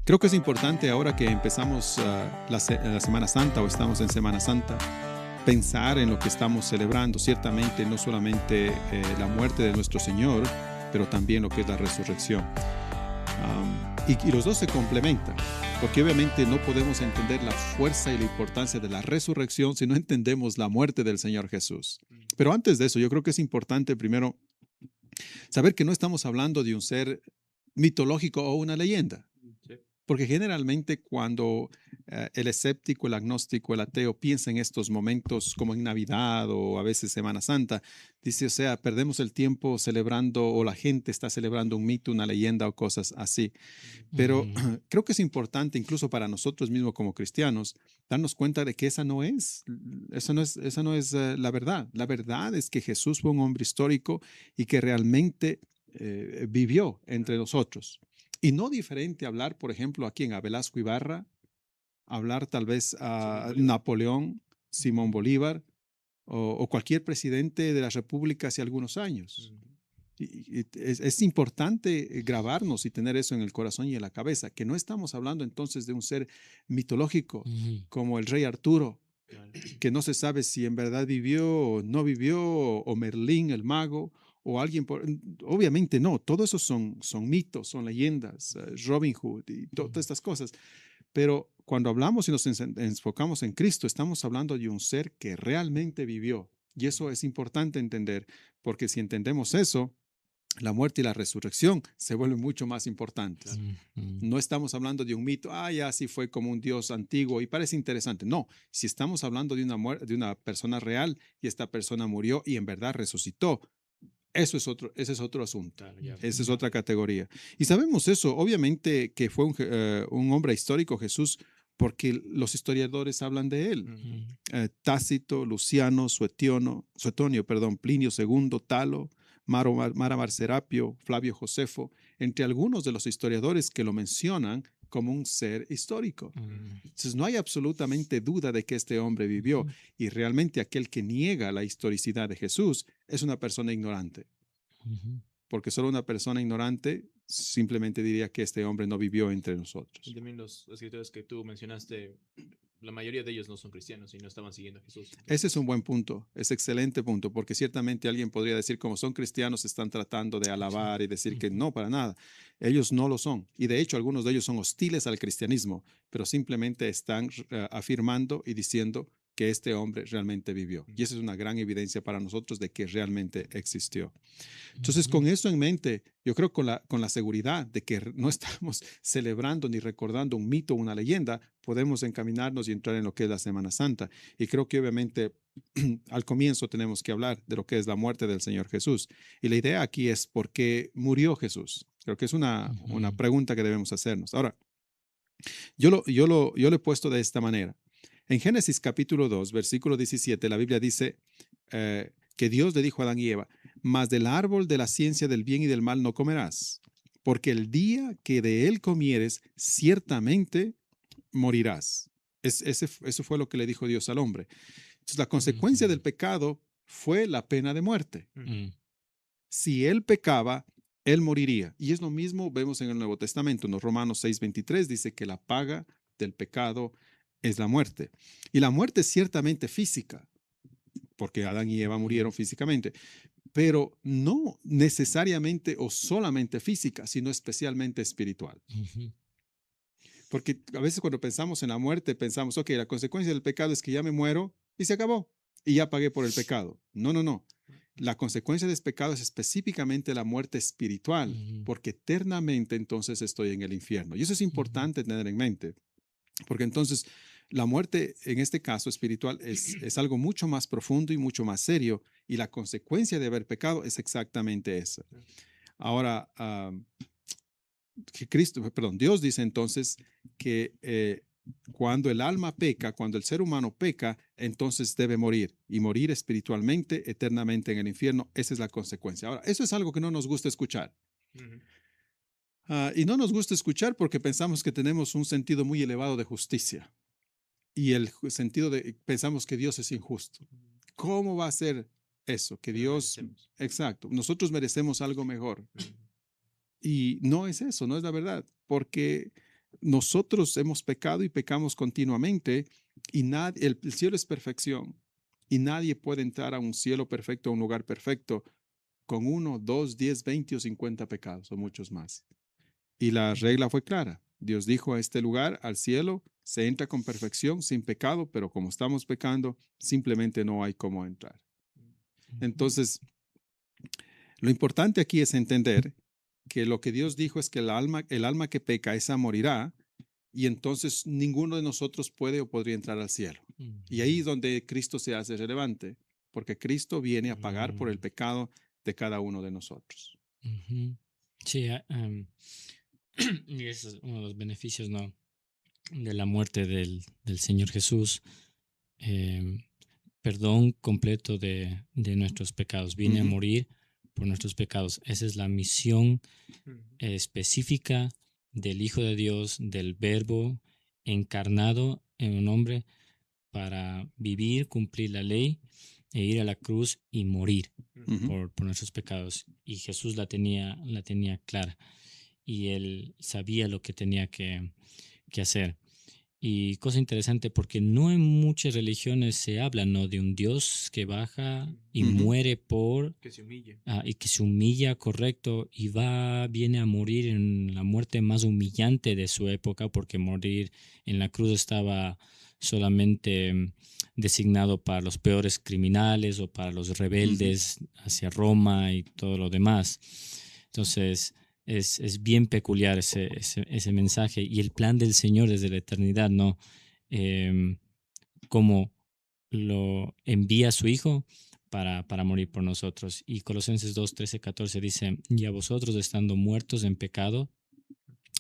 Creo que es importante ahora que empezamos la Semana Santa o estamos en Semana Santa, pensar en lo que estamos celebrando. Ciertamente no solamente la muerte de nuestro Señor, pero también lo que es la resurrección. Y los dos se complementan, porque obviamente no podemos entender la fuerza y la importancia de la resurrección si no entendemos la muerte del Señor Jesús. Pero antes de eso, yo creo que es importante primero saber que no estamos hablando de un ser mitológico o una leyenda. Sí. Porque generalmente cuando el escéptico, el agnóstico, el ateo piensa en estos momentos como en Navidad o a veces Semana Santa, dice, o sea, perdemos el tiempo celebrando o la gente está celebrando un mito, una leyenda o cosas así. Pero creo que es importante incluso para nosotros mismos como cristianos darnos cuenta de que esa no es la verdad. La verdad es que Jesús fue un hombre histórico y que realmente vivió entre nosotros. Y no diferente a hablar, por ejemplo, aquí a Velasco Ibarra, hablar tal vez a Bolívar. Napoleón, Simón Bolívar o cualquier presidente de la República hace algunos años. Y es importante grabarnos y tener eso en el corazón y en la cabeza, que no estamos hablando entonces de un ser mitológico como el rey Arturo, Claro. que no se sabe si en verdad vivió o no vivió, o Merlín el mago, o alguien obviamente no, todo eso son mitos, son leyendas, Robin Hood y todas estas cosas. Pero cuando hablamos y nos enfocamos en Cristo, estamos hablando de un ser que realmente vivió. Y eso es importante entender, porque si entendemos eso, la muerte y la resurrección se vuelven mucho más importantes. Claro. No estamos hablando de un mito, ya sí fue como un Dios antiguo y parece interesante. No, si estamos hablando de de una persona real y esta persona murió y en verdad resucitó, ese es otro asunto. Claro, ya. Esa es otra categoría. Y sabemos eso, obviamente que fue un hombre histórico, Jesús, porque los historiadores hablan de él. Tácito, Luciano, Suetonio, perdón, Plinio II, Talo, Mara Serapio, Flavio Josefo, entre algunos de los historiadores que lo mencionan como un ser histórico. Entonces no hay absolutamente duda de que este hombre vivió y realmente aquel que niega la historicidad de Jesús es una persona ignorante, porque solo una persona ignorante simplemente diría que este hombre no vivió entre nosotros. Y también los escritores que tú mencionaste, la mayoría de ellos no son cristianos y no estaban siguiendo a Jesús. Ese es un buen punto, es excelente punto, porque ciertamente alguien podría decir, como son cristianos, están tratando de alabar y decir que no, para nada. Ellos no lo son. Y de hecho, algunos de ellos son hostiles al cristianismo, pero simplemente están afirmando y diciendo que este hombre realmente vivió. Y esa es una gran evidencia para nosotros de que realmente existió. Entonces, con eso en mente, yo creo con la seguridad de que no estamos celebrando ni recordando un mito o una leyenda, podemos encaminarnos y entrar en lo que es la Semana Santa. Y creo que obviamente al comienzo tenemos que hablar de lo que es la muerte del Señor Jesús. Y la idea aquí es por qué murió Jesús. Creo que es una pregunta que debemos hacernos. Ahora, yo lo he puesto de esta manera. En Génesis capítulo 2, versículo 17, la Biblia dice que Dios le dijo a Adán y Eva, mas del árbol de la ciencia del bien y del mal no comerás, porque el día que de él comieres, ciertamente morirás. Eso fue lo que le dijo Dios al hombre. Entonces, la consecuencia del pecado fue la pena de muerte. Si él pecaba, él moriría. Y es lo mismo, vemos en el Nuevo Testamento, en los Romanos 6:23, dice que la paga del pecado es la muerte. Y la muerte es ciertamente física, porque Adán y Eva murieron físicamente, pero no necesariamente o solamente física, sino especialmente espiritual. Porque a veces cuando pensamos en la muerte, pensamos, ok, la consecuencia del pecado es que ya me muero y se acabó, y ya pagué por el pecado. No, no, no. La consecuencia del pecado es específicamente la muerte espiritual, porque eternamente entonces estoy en el infierno. Y eso es importante tener en mente, porque entonces la muerte en este caso espiritual es algo mucho más profundo y mucho más serio, y la consecuencia de haber pecado es exactamente esa. Ahora, Dios dice entonces que cuando el alma peca, cuando el ser humano peca, entonces debe morir y morir espiritualmente, eternamente en el infierno. Esa es la consecuencia. Ahora, eso es algo que no nos gusta escuchar. Y no nos gusta escuchar porque pensamos que tenemos un sentido muy elevado de justicia y el sentido de pensamos que Dios es injusto. ¿Cómo va a ser eso? Que Dios, exacto, nosotros merecemos algo mejor. Y no es eso, no es la verdad, porque nosotros hemos pecado y pecamos continuamente y el cielo es perfección y nadie puede entrar a un cielo perfecto, a un lugar perfecto con 1, 2, 10, 20 o 50 pecados o muchos más. Y la regla fue clara. Dios dijo: a este lugar, al cielo, se entra con perfección, sin pecado, pero como estamos pecando, simplemente no hay cómo entrar. Entonces, lo importante aquí es entender que lo que Dios dijo es que el alma que peca, esa morirá, y entonces ninguno de nosotros puede o podría entrar al cielo. Y ahí es donde Cristo se hace relevante, porque Cristo viene a pagar por el pecado de cada uno de nosotros. Sí, y ese es uno de los beneficios, ¿no?, de la muerte del Señor Jesús. Perdón completo de nuestros pecados. Viene a morir por nuestros pecados. Esa es la misión específica del Hijo de Dios, del Verbo encarnado en un hombre, para vivir, cumplir la ley e ir a la cruz y morir por nuestros pecados. Y Jesús la tenía clara, y él sabía lo que tenía que hacer. Y cosa interesante, porque no en muchas religiones se habla, ¿no?, de un Dios que baja y muere por... Que se humille. Y que se humilla, correcto, y viene a morir en la muerte más humillante de su época, porque morir en la cruz estaba solamente designado para los peores criminales o para los rebeldes hacia Roma y todo lo demás. Entonces, es bien peculiar ese mensaje y el plan del Señor desde la eternidad, ¿no? Cómo lo envía a su Hijo para morir por nosotros. Y Colosenses 2, 13, 14 dice: y a vosotros, estando muertos en pecado,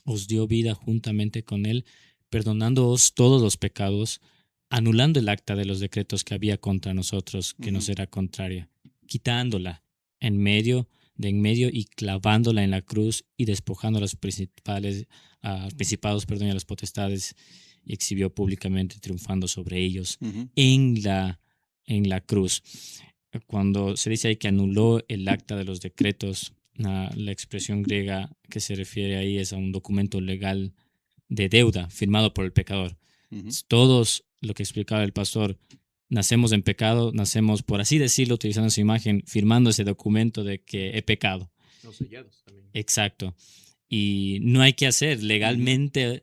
os dio vida juntamente con Él, perdonándoos todos los pecados, anulando el acta de los decretos que había contra nosotros, que nos era contraria, quitándola en medio y clavándola en la cruz, y despojando a los principados, y a las potestades, y exhibió públicamente, triunfando sobre ellos en la cruz. Cuando se dice ahí que anuló el acta de los decretos, la expresión griega que se refiere ahí es a un documento legal de deuda firmado por el pecador. Todos, lo que explicaba el pastor, nacemos en pecado, nacemos, por así decirlo, utilizando su imagen, firmando ese documento de que he pecado. Los sellados también. Exacto. Y no hay que hacer, legalmente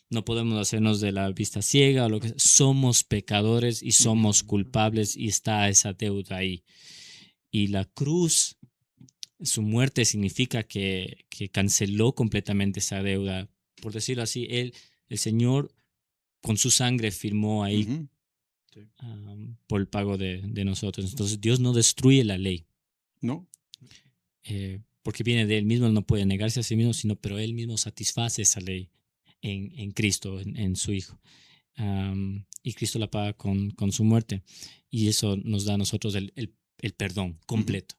no podemos hacernos de la vista ciega o lo que sea. Somos pecadores y somos culpables, y está esa deuda ahí. Y la cruz, su muerte, significa que canceló completamente esa deuda. Por decirlo así, el Señor con su sangre firmó ahí por el pago de nosotros. Entonces Dios no destruye la ley. No. Porque viene de Él mismo, Él no puede negarse a sí mismo, pero Él mismo satisface esa ley en Cristo, en su Hijo. Y Cristo la paga con su muerte. Y eso nos da a nosotros el perdón completo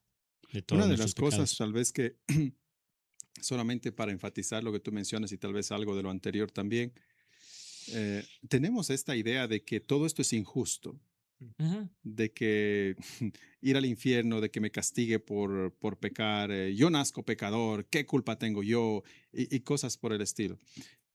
de todos Una de nuestros las cosas, pecados. tal vez que, solamente para enfatizar lo que tú mencionas y tal vez algo de lo anterior también, tenemos esta idea de que todo esto es injusto, de que ir al infierno, de que me castigue por pecar, yo nazco pecador, ¿qué culpa tengo yo? Y cosas por el estilo.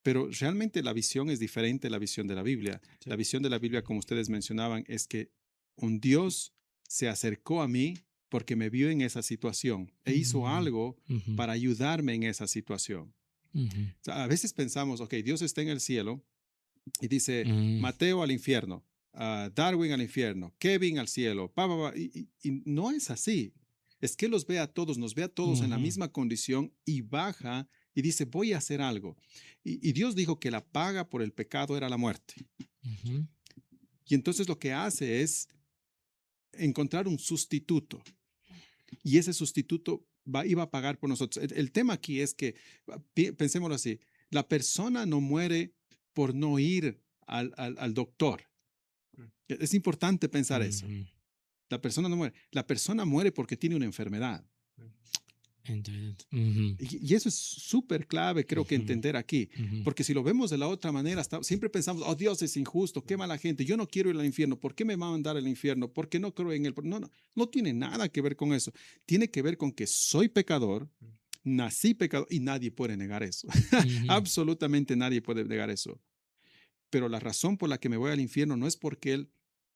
Pero realmente la visión es diferente a la visión de la Biblia. Sí. La visión de la Biblia, como ustedes mencionaban, es que un Dios se acercó a mí porque me vio en esa situación e hizo algo para ayudarme en esa situación. O sea, a veces pensamos, ok, Dios está en el cielo y dice, Mateo al infierno, Darwin al infierno, Kevin al cielo, y no es así. Es que los ve a todos, nos ve a todos en la misma condición, y baja y dice, voy a hacer algo. Y Dios dijo que la paga por el pecado era la muerte. Y entonces lo que hace es encontrar un sustituto. Y ese sustituto iba a pagar por nosotros. El tema aquí es que, pensémoslo así, la persona no muere por no ir al doctor. Es importante pensar eso. La persona no muere. La persona muere porque tiene una enfermedad. Y eso es súper clave, creo que entender aquí. Porque si lo vemos de la otra manera, siempre pensamos, oh, Dios es injusto, qué mala gente, yo no quiero ir al infierno, ¿por qué me va a mandar al infierno? ¿Por qué no creo en él? No tiene nada que ver con eso. Tiene que ver con que soy pecador, nací pecador y nadie puede negar eso. Ujú. Absolutamente nadie puede negar eso. Pero la razón por la que me voy al infierno no es porque Él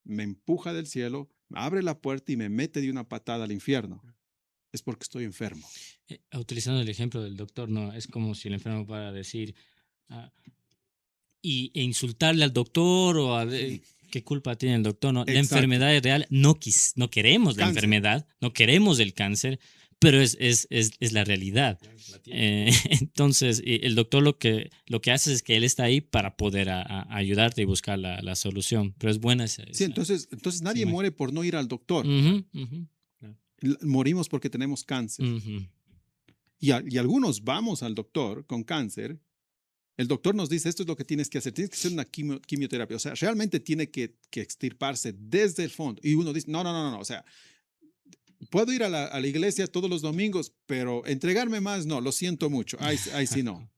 me empuja del cielo, me abre la puerta y me mete de una patada al infierno. Es porque estoy enfermo. Utilizando el ejemplo del doctor, no, es como si el enfermo para decir ah, e insultarle al doctor o qué culpa tiene el doctor, no, la Exacto. enfermedad es real, no, no queremos la Cáncer. enfermedad, no queremos el cáncer, pero es la realidad. La tiene. Entonces, el doctor lo que hace es que él está ahí para poder ayudarte y buscar la solución, pero es buena esa. Sí, entonces nadie imagen. muere por no ir al doctor. Ujú, ujú, Morimos porque tenemos cáncer. ujú. Y algunos vamos al doctor con cáncer. El doctor nos dice, esto es lo que tienes que hacer. Tienes que hacer una quimioterapia. O sea, realmente tiene que extirparse desde el fondo. Y uno dice, no. O sea, puedo ir a la iglesia todos los domingos, pero entregarme más, no, lo siento mucho. Ahí sí no.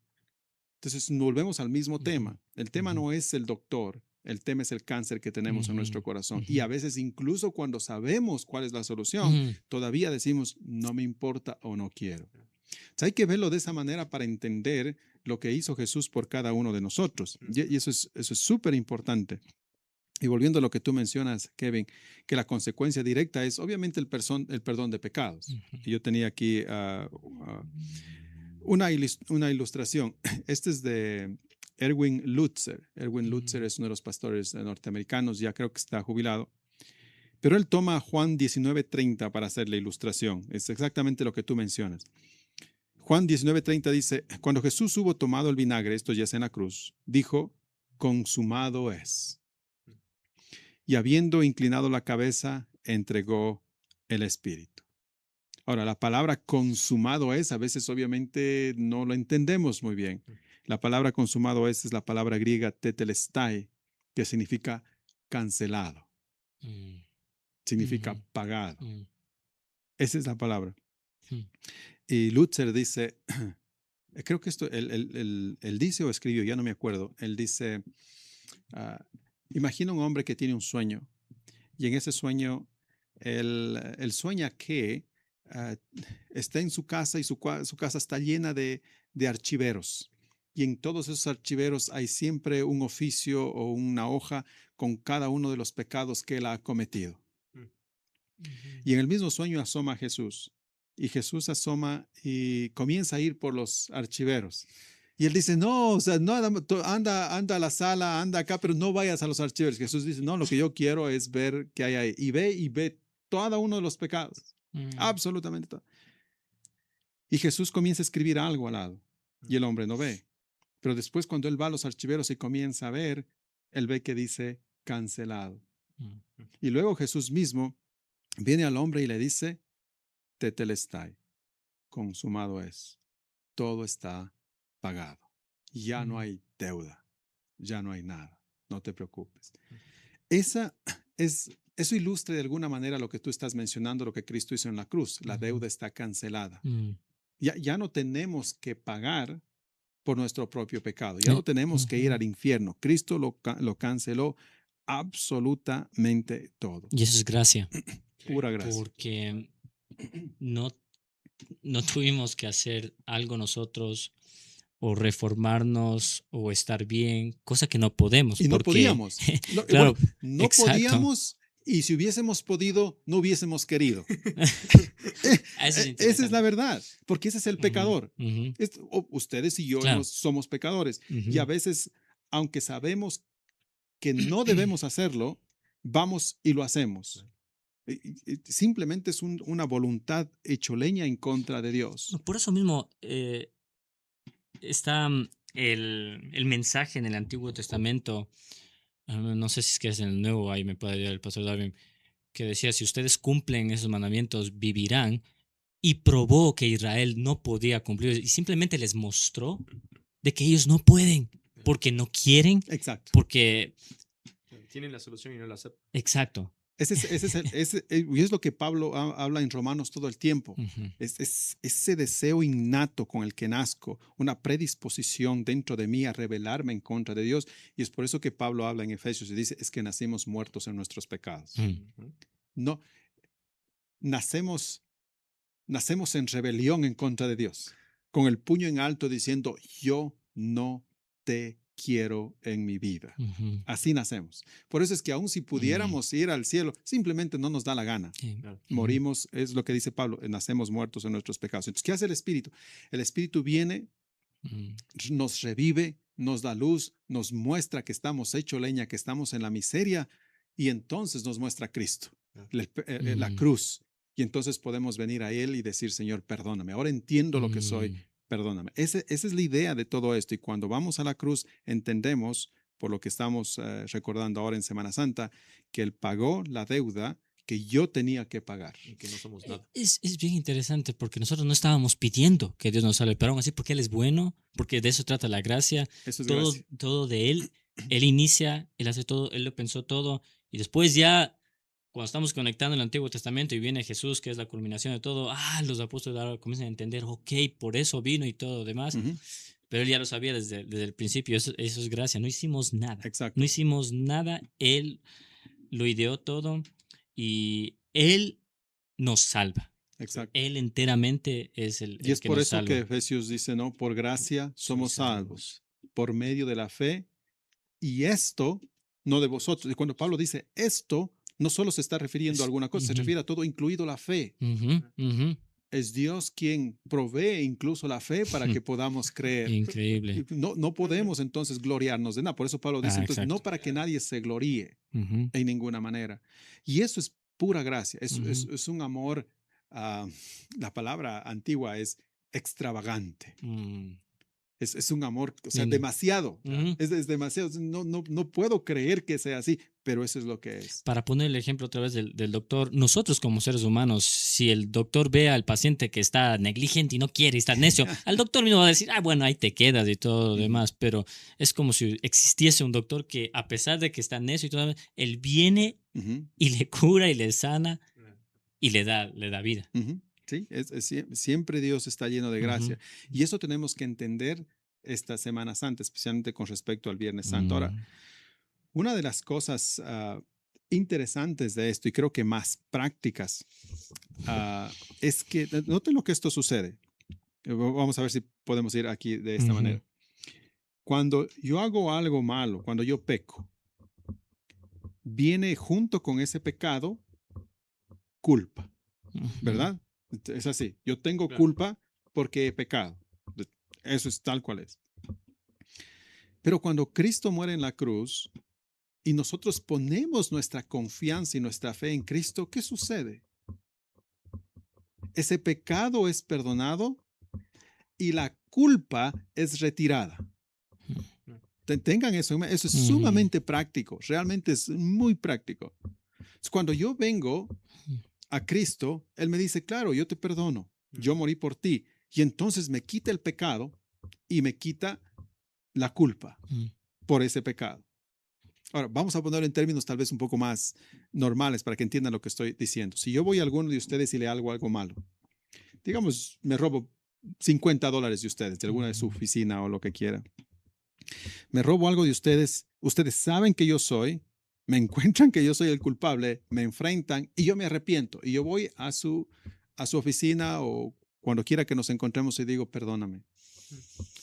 Entonces, volvemos al mismo tema. El tema no es el doctor. El tema es el cáncer que tenemos en nuestro corazón. Y a veces, incluso cuando sabemos cuál es la solución, todavía decimos, no me importa o no quiero. Entonces, hay que verlo de esa manera para entender lo que hizo Jesús por cada uno de nosotros. Y eso es súper importante. Y volviendo a lo que tú mencionas, Kevin, que la consecuencia directa es obviamente el perdón de pecados. Y yo tenía aquí una ilustración. Este es de Erwin Lutzer. Erwin Lutzer es uno de los pastores norteamericanos, ya creo que está jubilado. Pero él toma Juan 19:30 para hacer la ilustración. Es exactamente lo que tú mencionas. Juan 19:30 dice, cuando Jesús hubo tomado el vinagre, esto ya es en la cruz, dijo, consumado es. Y habiendo inclinado la cabeza, entregó el espíritu. Ahora, la palabra consumado es, a veces obviamente no lo entendemos muy bien. La palabra consumado es la palabra griega tetelestai, que significa cancelado, significa pagado. Esa es la palabra. Y Lutzer dice, creo que esto, él dice o escribió, ya no me acuerdo, él dice, imagina un hombre que tiene un sueño y en ese sueño él sueña que está en su casa y su casa está llena de archiveros. Y en todos esos archiveros hay siempre un oficio o una hoja con cada uno de los pecados que él ha cometido. Y en el mismo sueño asoma Jesús. Y Jesús asoma y comienza a ir por los archiveros. Y él dice, no, o sea, no, anda a la sala, anda acá, pero no vayas a los archiveros. Jesús dice, no, lo que yo quiero es ver qué hay ahí. Y ve cada uno de los pecados. Absolutamente todo. Y Jesús comienza a escribir algo al lado. Y el hombre no ve. Pero después cuando él va a los archiveros y comienza a ver, él ve que dice cancelado. Y luego Jesús mismo viene al hombre y le dice, tetelestai, consumado es. Todo está pagado. Ya no hay deuda. Ya no hay nada. No te preocupes. Eso ilustra de alguna manera lo que tú estás mencionando, lo que Cristo hizo en la cruz. La deuda está cancelada. Ya no tenemos que pagar por nuestro propio pecado. Ya no tenemos que ir al infierno. Cristo lo canceló absolutamente todo. Y eso es gracia. Pura gracia. Porque no tuvimos que hacer algo nosotros o reformarnos o estar bien, cosa que no podemos. Y no podíamos. Claro, bueno, no exacto. podíamos y si hubiésemos podido, no hubiésemos querido. Esa es la verdad, porque ese es el pecador. Ustedes y yo Claro. somos pecadores. Y a veces, aunque sabemos que no debemos hacerlo, vamos y lo hacemos. Simplemente es una voluntad hecho leña en contra de Dios. Por eso mismo está el mensaje en el Antiguo Testamento, no sé si es que es en el Nuevo, ahí me puede ayudar el pastor Darwin, que decía, si ustedes cumplen esos mandamientos, vivirán, y probó que Israel no podía cumplir, y simplemente les mostró de que ellos no pueden, porque no quieren, Exacto. porque... Tienen la solución y no la aceptan. Exacto. Y es lo que Pablo habla en Romanos todo el tiempo. Es ese deseo innato con el que nazco, una predisposición dentro de mí a rebelarme en contra de Dios. Y es por eso que Pablo habla en Efesios y dice, es que nacimos muertos en nuestros pecados. No, nacemos en rebelión en contra de Dios. con el puño en alto diciendo, yo no te quiero en mi vida. Ujú. Así nacemos. Por eso es que aun si pudiéramos ir al cielo, simplemente no nos da la gana. Sí. Claro. Morimos, es lo que dice Pablo, nacemos muertos en nuestros pecados. Entonces, ¿qué hace el Espíritu? El Espíritu viene, Ujú. nos revive, nos da luz, nos muestra que estamos hecho leña, que estamos en la miseria, y entonces nos muestra a Cristo, la Ujú. cruz. Y entonces podemos venir a Él y decir, Señor, perdóname. Ahora entiendo lo que soy, Mm. perdóname. Esa es la idea de todo esto. Y cuando vamos a la cruz, entendemos, por lo que estamos recordando ahora en Semana Santa, que Él pagó la deuda que yo tenía que pagar. Y que no somos nada. Es bien interesante porque nosotros no estábamos pidiendo que Dios nos salve, pero aún así porque Él es bueno, porque de eso trata la gracia, Eso es todo, gracia. todo de Él, Él inicia, Él hace todo, Él lo pensó todo, y después ya, cuando estamos conectando el Antiguo Testamento y viene Jesús, que es la culminación de todo, los apóstoles ahora comienzan a entender, ok, por eso vino y todo lo demás, Ujú, pero Él ya lo sabía desde el principio, eso es gracia, no hicimos nada, exacto. no hicimos nada, Él lo ideó todo y Él nos salva. Exacto. Él enteramente es Y el es que por nos eso salva. que Efesios dice, no, por gracia somos salvos, por medio de la fe, y esto no de vosotros. Y cuando Pablo dice esto, no solo se está refiriendo a alguna cosa, se Ujú. refiere a todo, incluido la fe. Ujú, ujú. Es Dios quien provee incluso la fe para que podamos creer. Increíble. No podemos entonces gloriarnos de nada. Por eso Pablo dice, entonces, no Exacto. para que nadie se gloríe Ujú, en ninguna manera. Y eso es pura gracia, ujú. es un amor, la palabra antigua es extravagante. Mm. Es un amor, o sea, Lindo. demasiado. Ujú. Es demasiado. No puedo creer que sea así, pero eso es lo que es. Para poner el ejemplo otra vez del doctor, nosotros como seres humanos, si el doctor ve al paciente que está negligente y no quiere y está necio, al doctor mismo va a decir, bueno, ahí te quedas y todo lo Ujú. demás, pero es como si existiese un doctor que a pesar de que está necio y todo, él viene Ujú, y le cura y le sana y le da vida. ujú. Sí, siempre Dios está lleno de Ujú. gracia. Y eso tenemos que entender esta Semana Santa, especialmente con respecto al Viernes Santo. Ahora, Mm. una de las cosas interesantes de esto, y creo que más prácticas, es que, noten lo que esto sucede. Vamos a ver si podemos ir aquí de esta Ujú. manera. Cuando yo hago algo malo, cuando yo peco, viene junto con ese pecado culpa, Ujú. ¿verdad? Es así. Yo tengo Claro. culpa porque he pecado. Eso es tal cual es. Pero cuando Cristo muere en la cruz y nosotros ponemos nuestra confianza y nuestra fe en Cristo, ¿qué sucede? Ese pecado es perdonado y la culpa es retirada. Tengan eso, eso es Ujú. sumamente práctico, realmente es muy práctico. Cuando yo vengo a Cristo, Él me dice, claro, yo te perdono, yo morí por ti, y entonces me quita el pecado y me quita la culpa Ujú. por ese pecado. Ahora, vamos a ponerlo en términos tal vez un poco más normales para que entiendan lo que estoy diciendo. Si yo voy a alguno de ustedes y le hago algo malo, digamos, me robo $50 de ustedes, de alguna de su oficina o lo que quiera. Me robo algo de ustedes, ustedes saben que yo soy, me encuentran que yo soy el culpable, me enfrentan y yo me arrepiento. Y yo voy a su oficina o cuando quiera que nos encontremos y digo, perdóname,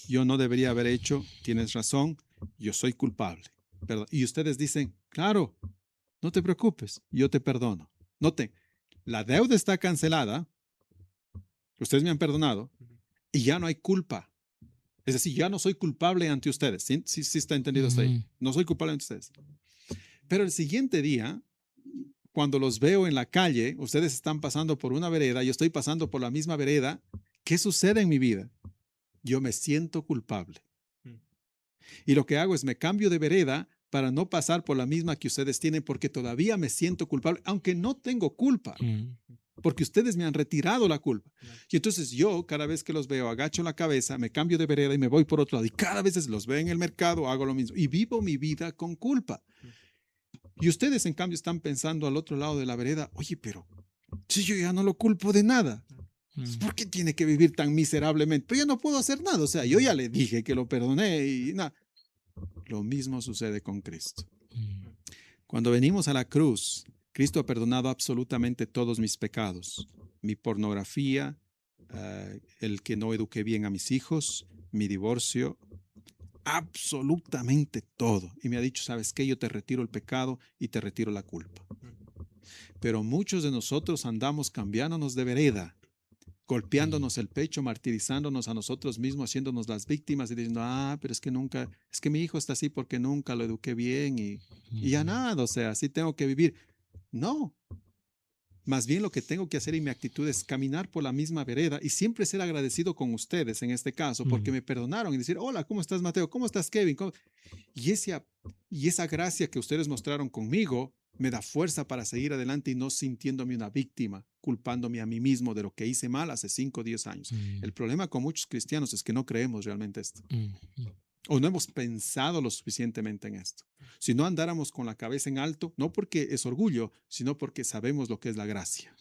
yo no debería haber hecho, tienes razón, yo soy culpable. Y ustedes dicen, claro, no te preocupes, yo te perdono. Noten, la deuda está cancelada, ustedes me han perdonado y ya no hay culpa. Es decir, ya no soy culpable ante ustedes. ¿Sí, sí está entendido hasta ahí? Ujú. No soy culpable ante ustedes. Pero el siguiente día, cuando los veo en la calle, ustedes están pasando por una vereda, yo estoy pasando por la misma vereda, ¿qué sucede en mi vida? Yo me siento culpable. Y lo que hago es me cambio de vereda para no pasar por la misma que ustedes tienen porque todavía me siento culpable, aunque no tengo culpa, Ujú. porque ustedes me han retirado la culpa. Y entonces yo, cada vez que los veo, agacho la cabeza, me cambio de vereda y me voy por otro lado. Y cada vez los veo en el mercado, hago lo mismo. Y vivo mi vida con culpa. Y ustedes, en cambio, están pensando al otro lado de la vereda, oye, pero si yo ya no lo culpo de nada, ¿por qué tiene que vivir tan miserablemente? Pero ya no puedo hacer nada. O sea, yo ya le dije que lo perdoné y nada. Lo mismo sucede con Cristo. Ujú. Cuando venimos a la cruz, Cristo ha perdonado absolutamente todos mis pecados, mi pornografía, el que no eduqué bien a mis hijos, mi divorcio, absolutamente todo. Y me ha dicho, ¿sabes qué? Yo te retiro el pecado y te retiro la culpa. Pero muchos de nosotros andamos cambiándonos de vereda, golpeándonos el pecho, martirizándonos a nosotros mismos, haciéndonos las víctimas y diciendo, pero es que nunca, es que mi hijo está así porque nunca lo eduqué bien y ya nada, o sea, así tengo que vivir. No, más bien lo que tengo que hacer en mi actitud es caminar por la misma vereda y siempre ser agradecido con ustedes en este caso, porque me perdonaron y decir, hola, ¿cómo estás, Mateo? ¿Cómo estás, Kevin? Y esa gracia que ustedes mostraron conmigo me da fuerza para seguir adelante y no sintiéndome una víctima, culpándome a mí mismo de lo que hice mal hace 5 o 10 años. El problema con muchos cristianos es que no creemos realmente esto. O no hemos pensado lo suficientemente en esto. Si no andáramos con la cabeza en alto, no porque es orgullo, sino porque sabemos lo que es la gracia.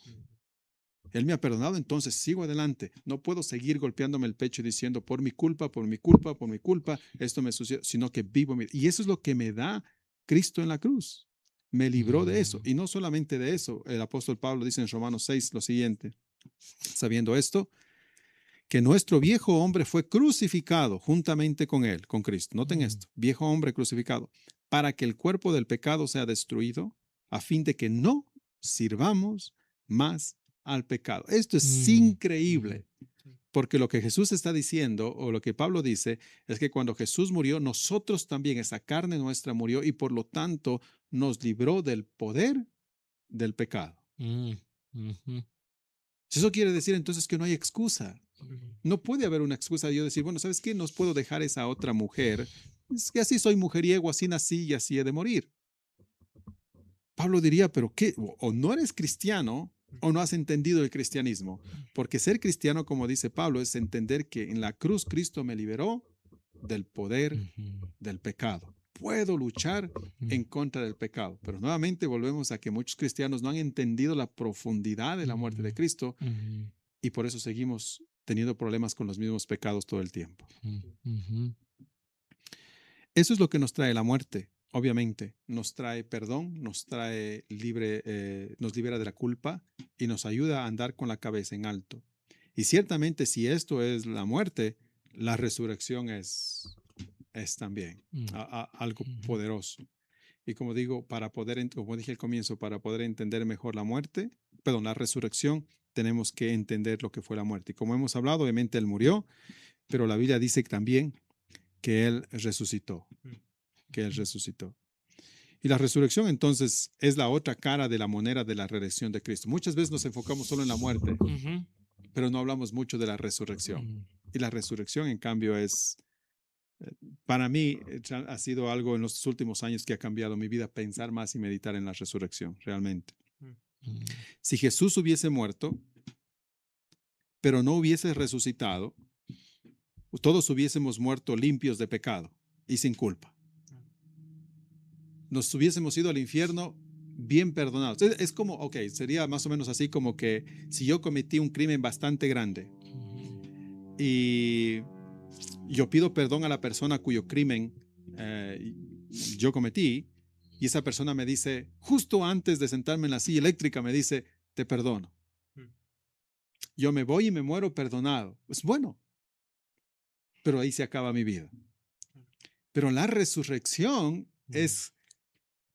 Él me ha perdonado, entonces sigo adelante. No puedo seguir golpeándome el pecho y diciendo por mi culpa, esto me sucedió, sino que vivo. Y eso es lo que me da Cristo en la cruz. Me libró de eso. Y no solamente de eso. El apóstol Pablo dice en Romanos 6 lo siguiente. Sabiendo esto, que nuestro viejo hombre fue crucificado juntamente con él, con Cristo. Noten esto, viejo hombre crucificado, para que el cuerpo del pecado sea destruido, a fin de que no sirvamos más al pecado. Esto es increíble, porque lo que Jesús está diciendo, o lo que Pablo dice, es que cuando Jesús murió, nosotros también, esa carne nuestra murió, y por lo tanto nos libró del poder del pecado. Eso quiere decir entonces que no hay excusa. No puede haber una excusa de yo decir, bueno, ¿sabes qué? No puedo dejar esa otra mujer. Es que así soy mujeriego, así nací y así he de morir. Pablo diría, ¿pero qué? O no eres cristiano o no has entendido el cristianismo. Porque ser cristiano, como dice Pablo, es entender que en la cruz Cristo me liberó del poder del pecado. Puedo luchar en contra del pecado. Pero nuevamente volvemos a que muchos cristianos no han entendido la profundidad de la muerte de Cristo y por eso seguimos teniendo problemas con los mismos pecados todo el tiempo. Eso es lo que nos trae la muerte, obviamente. Nos trae perdón, nos trae nos libera de la culpa y nos ayuda a andar con la cabeza en alto. Y ciertamente si esto es la muerte, la resurrección es también algo poderoso. Y como digo, como dije al comienzo, para poder entender mejor la resurrección, tenemos que entender lo que fue la muerte. Y como hemos hablado, obviamente Él murió, pero la Biblia dice también que Él resucitó, Y la resurrección entonces es la otra cara de la moneda de la redención de Cristo. Muchas veces nos enfocamos solo en la muerte, pero no hablamos mucho de la resurrección. Y la resurrección, en cambio, para mí, ha sido algo en los últimos años que ha cambiado mi vida, pensar más y meditar en la resurrección, realmente. Si Jesús hubiese muerto, pero no hubiese resucitado, todos hubiésemos muerto limpios de pecado y sin culpa. Nos hubiésemos ido al infierno bien perdonados. Es como, sería más o menos así como que si yo cometí un crimen bastante grande y yo pido perdón a la persona cuyo crimen yo cometí, y esa persona me dice, justo antes de sentarme en la silla eléctrica, me dice, te perdono. Yo me voy y me muero perdonado. Es bueno, pero ahí se acaba mi vida. Pero la resurrección es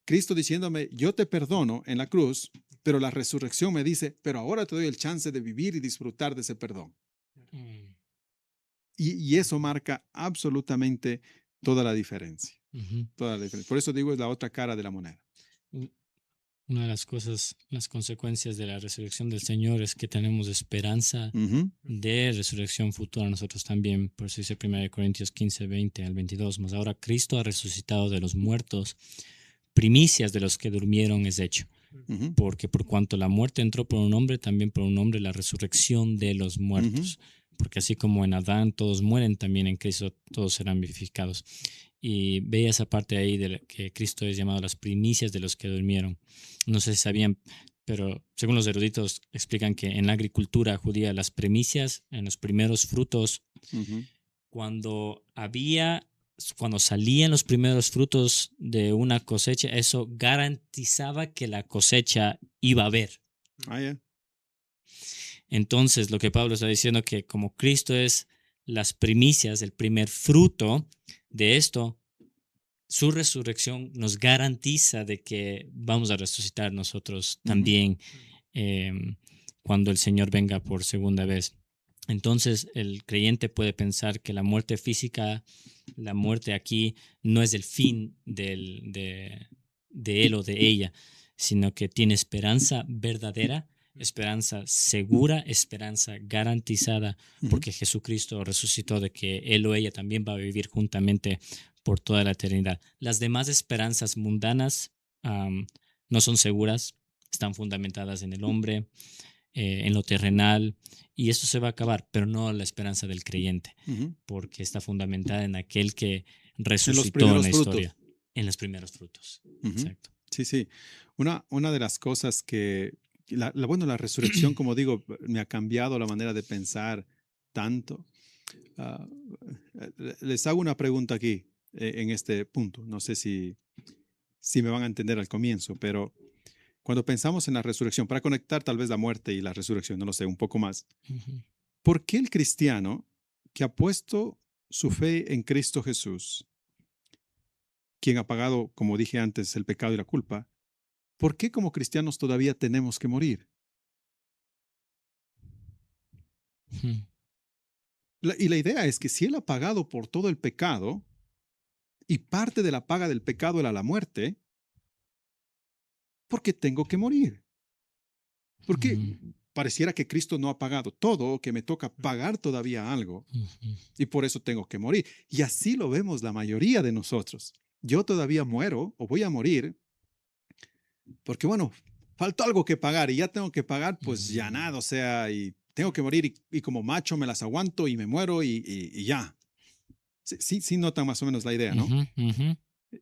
Cristo diciéndome, yo te perdono en la cruz, pero la resurrección me dice, pero ahora te doy el chance de vivir y disfrutar de ese perdón. Y eso marca absolutamente toda la diferencia. Toda la diferencia. Por eso digo, es la otra cara de la moneda. Una de las cosas, las consecuencias de la resurrección del Señor es que tenemos esperanza de resurrección futura nosotros también. Por eso dice 1 Corintios 15, 20 al 22. Mas ahora Cristo ha resucitado de los muertos, primicias de los que durmieron es hecho. Porque por cuanto la muerte entró por un hombre, también por un hombre la resurrección de los muertos. Porque así como en Adán todos mueren, también en Cristo todos serán vivificados. Y veía esa parte ahí de que Cristo es llamado las primicias de los que durmieron. No sé si sabían, pero según los eruditos explican que en la agricultura judía las primicias, en los primeros frutos, cuando salían los primeros frutos de una cosecha, eso garantizaba que la cosecha iba a haber. Entonces, lo que Pablo está diciendo que como Cristo es las primicias, el primer fruto de esto, su resurrección nos garantiza de que vamos a resucitar nosotros Ujú. también cuando el Señor venga por segunda vez. Entonces, el creyente puede pensar que la muerte física, la muerte aquí, no es el fin de él o de ella, sino que tiene esperanza verdadera, esperanza segura, esperanza garantizada, Ujú. porque Jesucristo resucitó de que él o ella también va a vivir juntamente por toda la eternidad. Las demás esperanzas mundanas no son seguras, están fundamentadas en el hombre, en lo terrenal, y esto se va a acabar, pero no la esperanza del creyente, Ujú. porque está fundamentada en aquel que En los resucitó en primeros la frutos. historia, en los primeros frutos. Ujú. Exacto. Sí, sí. Una de las cosas que, bueno, la resurrección, como digo, me ha cambiado la manera de pensar tanto. Ah, Les hago una pregunta aquí, en este punto. No sé si me van a entender al comienzo, pero cuando pensamos en la resurrección, para conectar tal vez la muerte y la resurrección, no lo sé, un poco más, Ujú. ¿por qué el cristiano que ha puesto su fe en Cristo Jesús, quien ha pagado, como dije antes, el pecado y la culpa, por qué como cristianos todavía tenemos que morir? Ujú. Y la idea es que si Él ha pagado por todo el pecado y parte de la paga del pecado era la muerte, ¿por qué tengo que morir? Porque Ujú. pareciera que Cristo no ha pagado todo, o que me toca pagar todavía algo, Ujú. y por eso tengo que morir. Y así lo vemos la mayoría de nosotros. Yo todavía muero o voy a morir porque, bueno, faltó algo que pagar y ya tengo que pagar, pues ya nada, o sea, y tengo que morir y como macho me las aguanto y me muero y ya. Sí, sí, sí notan más o menos la idea, ¿no? Ujú. Ujú.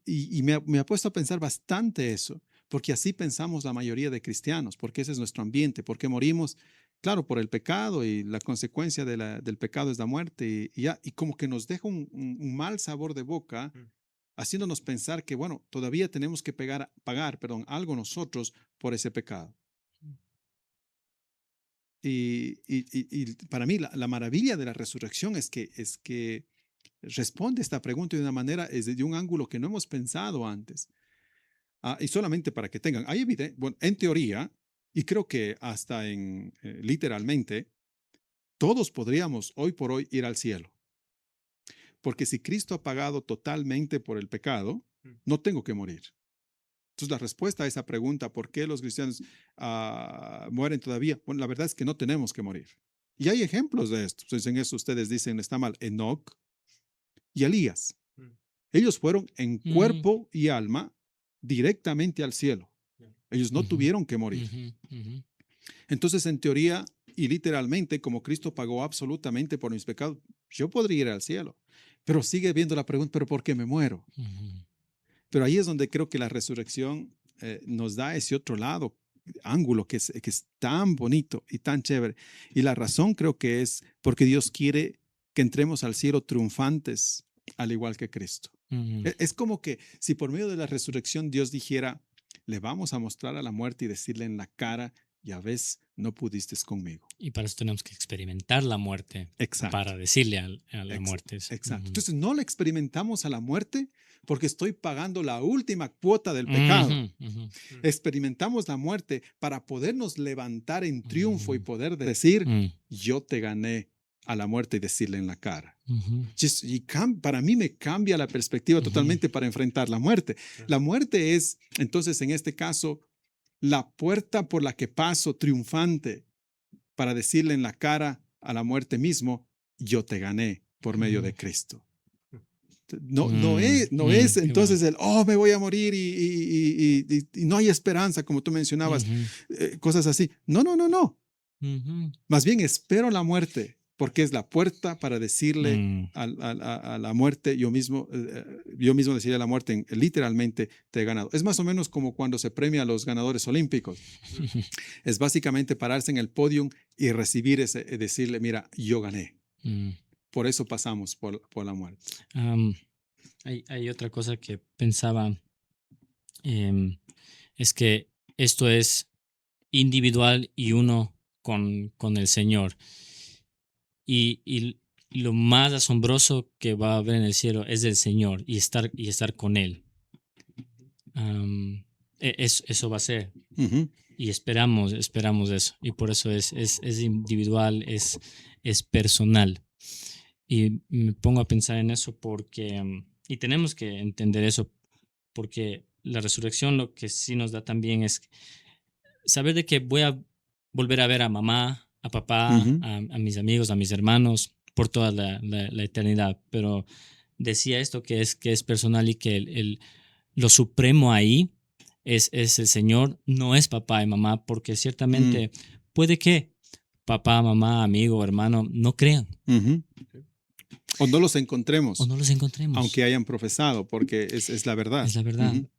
Y me ha puesto a pensar bastante eso, porque así pensamos la mayoría de cristianos, porque ese es nuestro ambiente, porque morimos, claro, por el pecado y la consecuencia del pecado es la muerte y ya, y como que nos deja un mal sabor de boca, haciéndonos pensar que, bueno, todavía tenemos que pagar, perdón, algo nosotros por ese pecado. Y para mí la maravilla de la resurrección es que responde esta pregunta de una manera, es de un ángulo que no hemos pensado antes. Y solamente para que tengan, hay evidencia, bueno, en teoría, y creo que hasta literalmente, todos podríamos hoy por hoy ir al cielo. Porque si Cristo ha pagado totalmente por el pecado, no tengo que morir. Entonces, la respuesta a esa pregunta, ¿por qué los cristianos mueren todavía? Bueno, la verdad es que no tenemos que morir. Y hay ejemplos de esto. Entonces, en eso ustedes dicen, está mal, Enoc y Elías. Ellos fueron en Ujú. cuerpo y alma directamente al cielo. Ellos no Ujú. tuvieron que morir. Ujú. Ujú. Entonces, en teoría y literalmente, como Cristo pagó absolutamente por mis pecados, yo podría ir al cielo. Pero sigue viendo la pregunta, ¿pero por qué me muero? Ujú. Pero ahí es donde creo que la resurrección nos da ese otro lado, ángulo que es tan bonito y tan chévere. Y la razón creo que es porque Dios quiere que entremos al cielo triunfantes, al igual que Cristo. Ujú. Es como que si por medio de la resurrección Dios dijera, le vamos a mostrar a la muerte y decirle en la cara, ya ves, no pudiste conmigo. Y para eso tenemos que experimentar la muerte Exacto. para decirle a la Ex- muerte eso. Exacto. Ujú. Entonces no la experimentamos a la muerte porque estoy pagando la última cuota del pecado. Ujú. Ujú. Experimentamos la muerte para podernos levantar en triunfo y Ujú. poder decir, Ujú. yo te gané a la muerte y decirle en la cara. Ujú. Y para mí me cambia la perspectiva Ujú. totalmente para enfrentar la muerte. La muerte es, entonces, en este caso, la puerta por la que paso triunfante para decirle en la cara a la muerte mismo, yo te gané por medio Ujú. de Cristo. No es Qué bueno. entonces me voy a morir y no hay esperanza, como tú mencionabas, Ujú. cosas así. No, no, no, no. Ujú. Más bien espero la muerte, porque es la puerta para decirle Mm. a la muerte, yo mismo decirle a la muerte, literalmente te he ganado. Es más o menos como cuando se premia a los ganadores olímpicos. Es básicamente pararse en el podio y recibir decirle, mira, yo gané. Mm. Por eso pasamos por la muerte. Am, hay otra cosa que pensaba, em, es que esto es individual y uno con el Señor. Y lo más asombroso que va a haber en el cielo es el Señor y estar con Él. Eso va a ser. Ujú. Y esperamos eso. Y por eso es individual, es personal. Y me pongo a pensar en eso porque, y tenemos que entender eso, porque la resurrección lo que sí nos da también es saber de que voy a volver a ver a mamá, a papá, Ujú. a mis amigos, a mis hermanos, por toda la eternidad. Pero decía esto que es personal y que lo supremo ahí es el Señor, no es papá y mamá, porque ciertamente puede que papá, mamá, amigo, hermano no crean Ujú. O no los o encontremos, no los encontremos. aunque hayan profesado, porque es la verdad. Es la verdad. Ujú.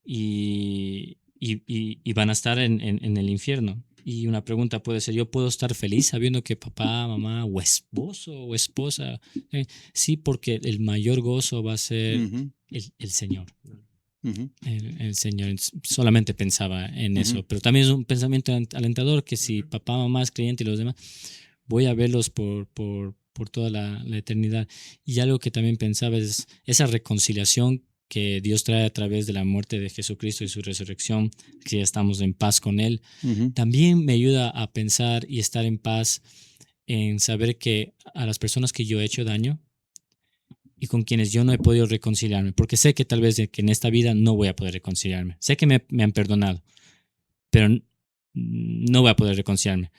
Y van a estar en el infierno. Y una pregunta puede ser, ¿yo puedo estar feliz sabiendo que papá, mamá o esposo o esposa? Sí, porque el mayor gozo va a ser Ujú. el Señor. Ujú. El Señor. Solamente pensaba en eso. Ujú. Pero también es un pensamiento alentador que si papá, mamá es creyente y los demás, voy a verlos por toda la eternidad. Y algo que también pensaba es esa reconciliación que Dios trae a través de la muerte de Jesucristo y su resurrección, que ya estamos en paz con Él. Ujú. También me ayuda a pensar y estar en paz en saber que a las personas que yo he hecho daño y con quienes yo no he podido reconciliarme, porque sé que tal vez que en esta vida no voy a poder reconciliarme. Sé que me han perdonado, pero no voy a poder reconciliarme.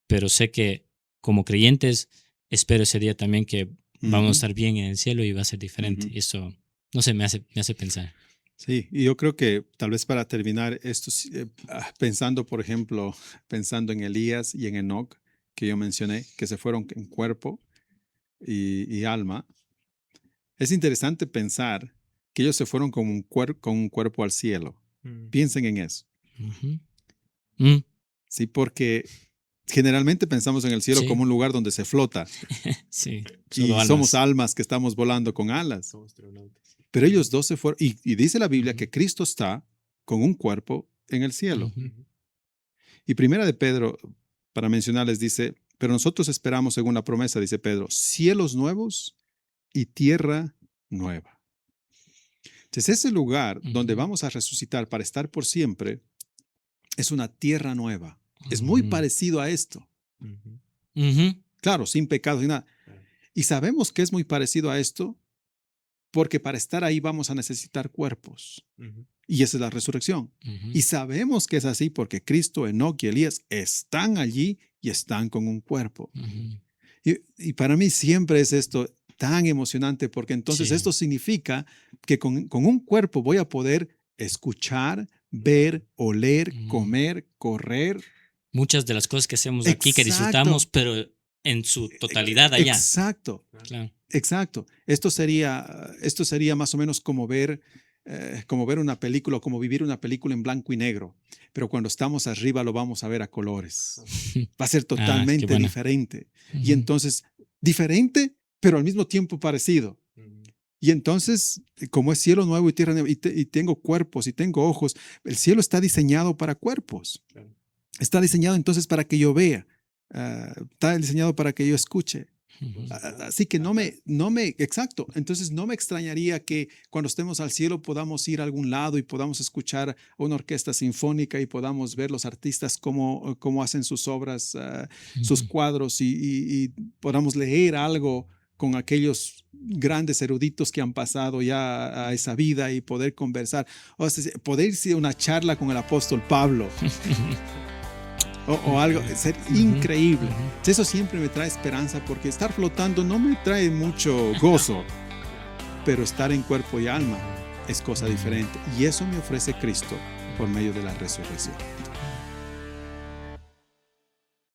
Pero sé que como creyentes espero ese día también que vamos a Ujú. estar bien en el cielo y va a ser diferente. Ujú. Y eso, no sé, me hace pensar. Sí, y yo creo que tal vez para terminar esto, pensando, por ejemplo, pensando en Elías y en Enoc, que yo mencioné, que se fueron en cuerpo y alma, es interesante pensar que ellos se fueron con con un cuerpo al cielo. Piensen en eso, Ujú. Mm, ¿sí? Porque generalmente pensamos en el cielo sí, como un lugar donde se flota sí, y solo somos almas. almas que estamos volando con alas. Somos astronautas. Pero ellos dos se fueron, y dice la Biblia Ujú. que Cristo está con un cuerpo en el cielo. Ujú. Y primera de Pedro, para mencionarles, dice, pero nosotros esperamos, según la promesa, dice Pedro, cielos nuevos y tierra nueva. Entonces, ese lugar donde Ujú. vamos a resucitar para estar por siempre es una tierra nueva. Es muy Ujú. parecido a esto. Ujú. Ujú. Claro, sin pecado, sin nada. Claro. Y sabemos que es muy parecido a esto porque para estar ahí vamos a necesitar cuerpos. Ujú. Y esa es la resurrección. Ujú. Y sabemos que es así porque Cristo, Enoc y Elías están allí y están con un cuerpo. Ujú. Y para mí siempre es esto tan emocionante porque entonces Sí. esto significa que con un cuerpo voy a poder escuchar, ver, oler, Ujú. comer, correr. Muchas de las cosas que hacemos aquí que disfrutamos, Exacto, pero en su totalidad allá. exacto, Claro. exacto. Esto sería más o menos como ver una película, como vivir una película en blanco y negro. Pero cuando estamos arriba lo vamos a ver a colores. Va a ser Ah, qué totalmente buena. diferente. Y Ujú. entonces, diferente, pero al mismo tiempo parecido. Ujú. Y entonces, como es cielo nuevo y tierra nueva, y tengo cuerpos y tengo ojos, el cielo está diseñado para cuerpos. Claro. Está diseñado entonces para que yo vea. Está diseñado para que yo escuche. Ujú. Así que exacto. Entonces no me extrañaría que cuando estemos al cielo podamos ir a algún lado y podamos escuchar una orquesta sinfónica y podamos ver los artistas cómo hacen sus obras, sus Ujú. cuadros y podamos leer algo con aquellos grandes eruditos que han pasado ya a esa vida y poder conversar. O sea, poder irse a una charla con el apóstol Pablo. O algo, ser increíble. Ujú. Eso siempre me trae esperanza porque estar flotando no me trae mucho gozo, pero estar en cuerpo y alma es cosa diferente y eso me ofrece Cristo por medio de la resurrección.